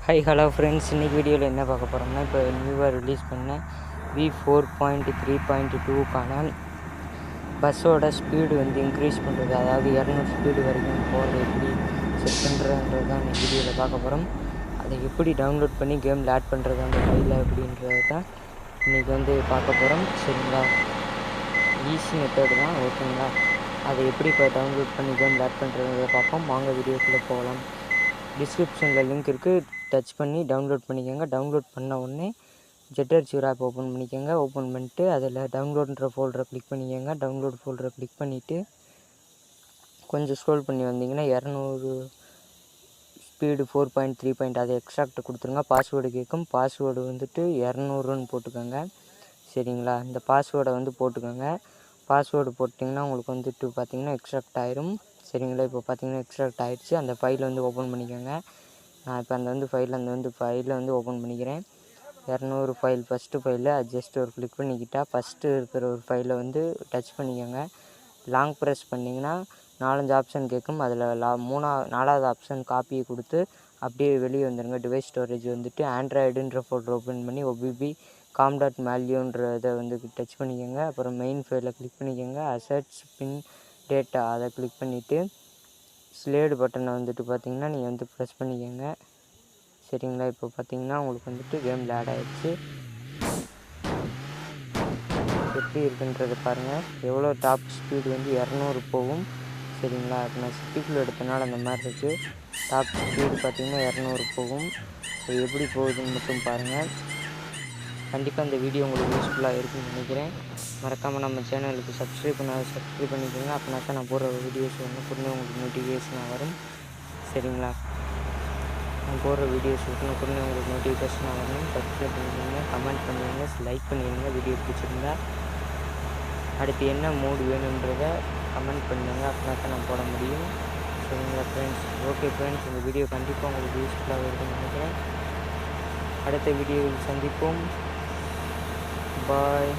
High hello friends, இன்றைக்கி வீடியோவில் என்ன பார்க்க போகிறோம்னா, இப்போ நியூவாக ரிலீஸ் பண்ண V4.3.2க்கான பஸ்ஸோட ஸ்பீடு வந்து இன்க்ரீஸ் பண்ணுறது, அதாவது 200 ஸ்பீடு வரைக்கும் போகிறது எப்படி செட் பண்ணுறதுன்றது தான் இந்த வீடியோவில் பார்க்க போகிறோம். அதை எப்படி டவுன்லோட் பண்ணி கேமில் ஆட் பண்ணுறது அந்த ஃபைலில் அப்படின்றது தான் இன்றைக்கி வந்து பார்க்க போகிறோம். சரிங்களா, ஈஸி மெத்தடு தான், ஓகேங்களா. அதை எப்படி இப்போ டவுன்லோட் பண்ணி கேமில் ஆட் பண்ணுறதை பார்ப்போம். வாங்க வீடியோக்குள்ளே போகலாம். டிஸ்கிரிப்ஷனில் லிங்க் இருக்குது, டச் பண்ணி டவுன்லோட் பண்ணிக்கோங்க. டவுன்லோட் பண்ண உடனே ஜெட்டர்ஜியோ ஆப் ஓப்பன் பண்ணிக்கோங்க. ஓப்பன் பண்ணிட்டு அதில் டவுன்லோடுன்ற ஃபோல்டரை கிளிக் பண்ணிக்கோங்க. டவுன்லோட் ஃபோல்டரை கிளிக் பண்ணிவிட்டு கொஞ்சம் ஸ்க்ரோல் பண்ணி வந்தீங்கன்னா 200 ஸ்பீடு 4.3. அதை எக்ஸ்ட்ராக்ட் கொடுத்துருங்க. பாஸ்வேர்டு கேட்கும். பாஸ்வேர்டு வந்துட்டு 200ன்னு போட்டுக்கோங்க. சரிங்களா, இந்த பாஸ்வேர்டை வந்து போட்டுக்கோங்க. பாஸ்வேர்டு போட்டிங்கன்னா உங்களுக்கு வந்துட்டு பார்த்திங்கன்னா எக்ஸ்ட்ராக்ட் ஆயிரும். சரிங்களா, இப்போ பார்த்திங்கன்னா எக்ஸ்ட்ராக்ட் ஆகிடுச்சு. அந்த ஃபைலை வந்து ஓப்பன் பண்ணிக்கோங்க. நான் இப்போ அந்த ஃபைலை வந்து ஓப்பன் பண்ணிக்கிறேன். 200 ஃபைல் ஃபஸ்ட்டு ஃபைலில் ஜஸ்ட் ஒரு கிளிக் பண்ணிக்கிட்டால் ஃபஸ்ட்டு இருக்கிற ஒரு ஃபைலை வந்து டச் பண்ணிக்கோங்க. லாங் ப்ரெஸ் பண்ணிங்கன்னா 4 ஆப்ஷன் கேட்கும். அதில் 4வது ஆப்ஷன் காப்பியை கொடுத்து அப்படியே வெளியே வந்துடுங்க. டிவைஸ் ஸ்டோரேஜ் வந்துட்டு ஆண்ட்ராய்டுன்ற ஃபோல்டர் ஓப்பன் பண்ணி OBB com.malio வந்து டச் பண்ணிக்கோங்க. அப்புறம் மெயின் ஃபைலை கிளிக் பண்ணிக்கோங்க. அசட்ஸ் பின் டேட்டா அதை கிளிக் பண்ணிவிட்டு ஸ்லேடு பட்டனை வந்துட்டு பார்த்திங்கன்னா நீங்கள் வந்து ப்ரெஸ் பண்ணிக்கோங்க. சரிங்களா, இப்போ பார்த்திங்கன்னா உங்களுக்கு வந்துட்டு கேமில் ஆட் ஆகிடுச்சு. எப்படி இருக்குன்றதை பாருங்கள். எவ்வளோ டாப் ஸ்பீடு வந்து 200 போகும். சரிங்களா, இப்போ நான் சிட்டிக்குள்ளே எடுத்தனால அந்த மாதிரி இருக்குது. டாப் ஸ்பீடு பார்த்திங்கன்னா 200 போகும். அது எப்படி போகுதுன்னு மட்டும் பாருங்கள். கண்டிப்பாக இந்த வீடியோ உங்களுக்கு யூஸ்ஃபுல்லாக இருக்குன்னு நினைக்கிறேன். மறக்காமல் நம்ம சேனலுக்கு சப்ஸ்கிரைப் பண்ணிக்கோங்க. அப்படின்னா தான் நான் போடுற வீடியோஸ் உடனுக்குடனே உங்களுக்கு நோட்டிஃபிகேஷனாக வரும். சரிங்களா, நான் போடுற வீடியோஸ் உடனுக்குடனே உங்களுக்கு நோட்டிஃபிகேஷனாக வரணும். சப்ஸ்கிரைப் பண்ணிக்கோங்க, கமெண்ட் பண்ணுவீங்க, லைக் பண்ணிடுங்க. வீடியோ பிடிச்சிருந்தா அடுத்து என்ன மூடு வேணுன்றதை கமெண்ட் பண்ணுங்க. அப்படின்னா தான் நான் போட முடியும். சரிங்களா ஃப்ரெண்ட்ஸ், ஓகே ஃப்ரெண்ட்ஸ், இந்த வீடியோ கண்டிப்பாக உங்களுக்கு யூஸ்ஃபுல்லாக இருக்குன்னு நினைக்கிறேன். அடுத்த வீடியோவில் சந்திப்போம். பாய்.